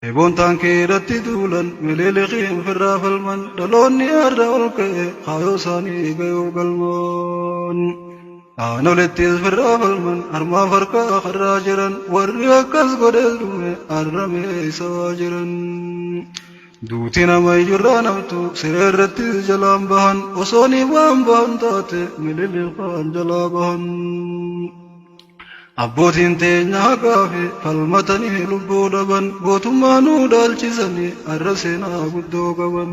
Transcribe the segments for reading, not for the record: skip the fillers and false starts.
Eeboon taankee irratti duulan miliiliqiin firraa falman dhaloonni har'a ol ka'e kaayoo isaanii ga'uu galmoon. Aanolittis firraa falman harmaaf harkaa karraa jiran warri akkas godhes dhume arramee isa waa jiran. Duuti nama iyyurraa naftu siree irrattis jalaan bahan osoonii waan bahan taate miliiliqaan jalaa bahan. Abbootiin teenya haqaafi falmatanii lubbuu dhaban gootummaa nuu dhaalchisanii har'a seenaa guddoo qaban.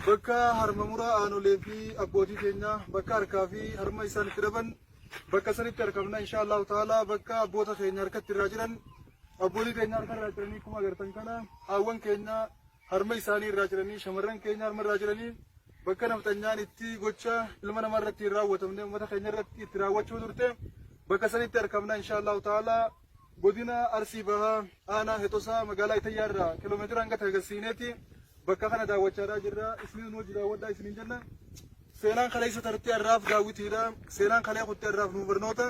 Bakka harma muraa aanolee fi abbootii teenya bakka harkaa fi harma isaan itti dhaban bakka sanitti argamna inshaallahu ta'ala bakka abboota keenya harkatti irraa jiran abbootii teenya harka irraa jiranii akkuma agartan kana haawwan keenya harma isaanii irraa jiranii shamarran keenya harma irraa jiranii bakka nafxanyaan itti gocha ilma namaa irratti hin raawwatamne uummata keenya irratti itti raawwachuu turte bakka sanitti argamna inshaallahu ta'ala godina Arsii Bahaa aanaa Hetosaa magaalaa Itayyaa irraa kiiloomeetira hanga Tagasiineeti bakka kana daawwachaa jirra isiniin nu daawwadhaa isiniin jenna seenaan kaleessa tartee arraaf daawwitiidha seenaan kalee qottee arraaf nu barnoota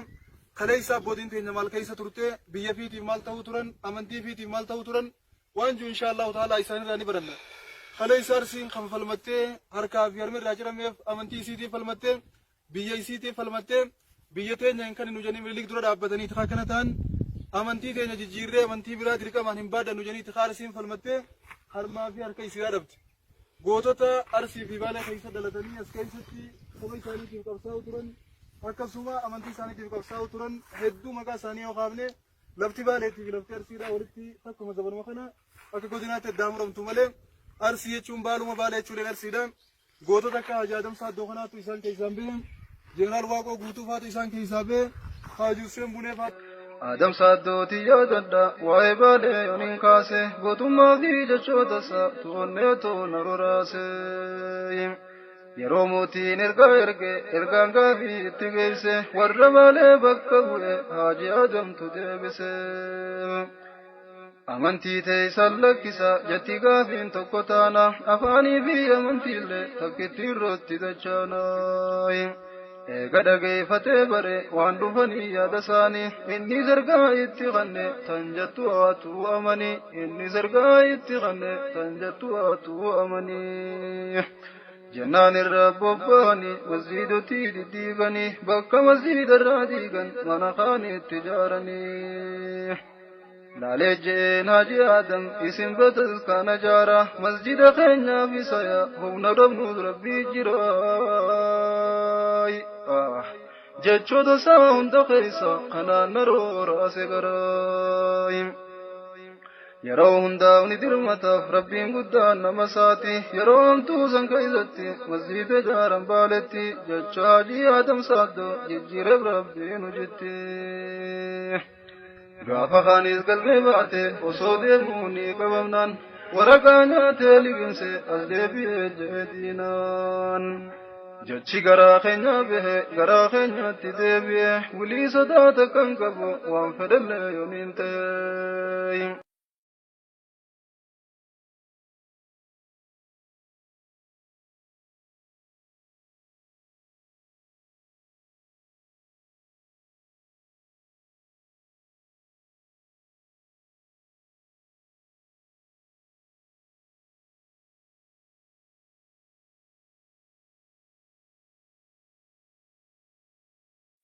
kaleessa abbootiin teenya maal keessa turte biyya fiitiif maal ta'uu turan amantii fiitiif maal ta'uu turan waan jiru inshaallahu ta'ala isaanirraa ni baranna. Kaleessa Arsiin kan falmattee harkaa fi harmi irraa jirameef amantii isiitiif falmattee biyya isiitiif falmattee biyya teenya hin kan nu jenii mililik dura dhaabbatanii tikaa kana ta'an amantii teenya jijjiirree amantii biraa dirqamaan hin baaddan nu jenii tikaa Arsiin falmattee harmaa fi harka isiidhaa dhabde. Gootota Arsii fi Baalee keessa dhalatanii as keessatti saba isaaniitiif qabsaa'u turan akkasuma amantii isaaniitiif qabsaa'u turan hedduu maqaa isaanii yoo kaafne lafti Baaleetii fi lafti Arsiidhaa walitti akkuma zabanuma kana akka godinaatti addaa muramtu malee Arsii jechuun baaluma Baalee jechuun Arsiidha. Gootota akka Hajji Adamsaa Addoo kanaatu isaan keessaan bahe Jeneraal Waaqoo Guutuu faatu isaan keessaa bahe Haaji Hussein Bunee faatu. Adamsaa Addootii yaadadha waa'ee Baalee yooniin kaase gootummaa fi jechoota isaa tu'onnee toona roraase. Yeroo mootiin ergaan gaafii itti geesse warra Baalee bakka bu'e Haaji Adamtu deebise. Amantii ta'e isaan lakkisa jetti gaafiin tokko taana afaanii fi amantiillee takkitti irratti dachaana. Eega dhageeffatee bare waan dhufanii yaada isaanii inni zargaa itti qanne tan jettu haatu amanii inni zargaa itti qanne tan jettu haatu amanii. Jennaan irra bobba'anii masjiidotii diddiiganii bakka masjiida irraa diigan mana kaanitti ijaaranii. Laalee jeen Haaji Adam isin betas kana jaara masjida keenyaaf isaya humna dhabnuus rabbii jiraay. Jechoota isaa hunda keessa kanaan naroorase garaay. Yeroo hundaa ni dirmataaf rabbiin guddaan nama isaati yeroo hamtuu san keessatti masjida ijaaran Baaleetti jecha Haaji Adam Saaddoo jijjiireef rabbiin hojjetti. Gaafa kaanis galmee baate osoo deemuu ni qabamnaan waraqaa nyaatee liqimse as deebi'ee jedhee diinaan. Jechi garaa keenya bahe garaa keenyatti deebi'ee wilii sodaata kan qabu waan fedhallee yooniin ta'e.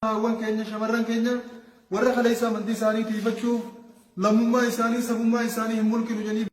Haawwan keenya shamarran keenya warra kaleessa amantii isaanii tiifachuuf lammummaa isaanii sabummaa isaanii hin mulqinu jedhanii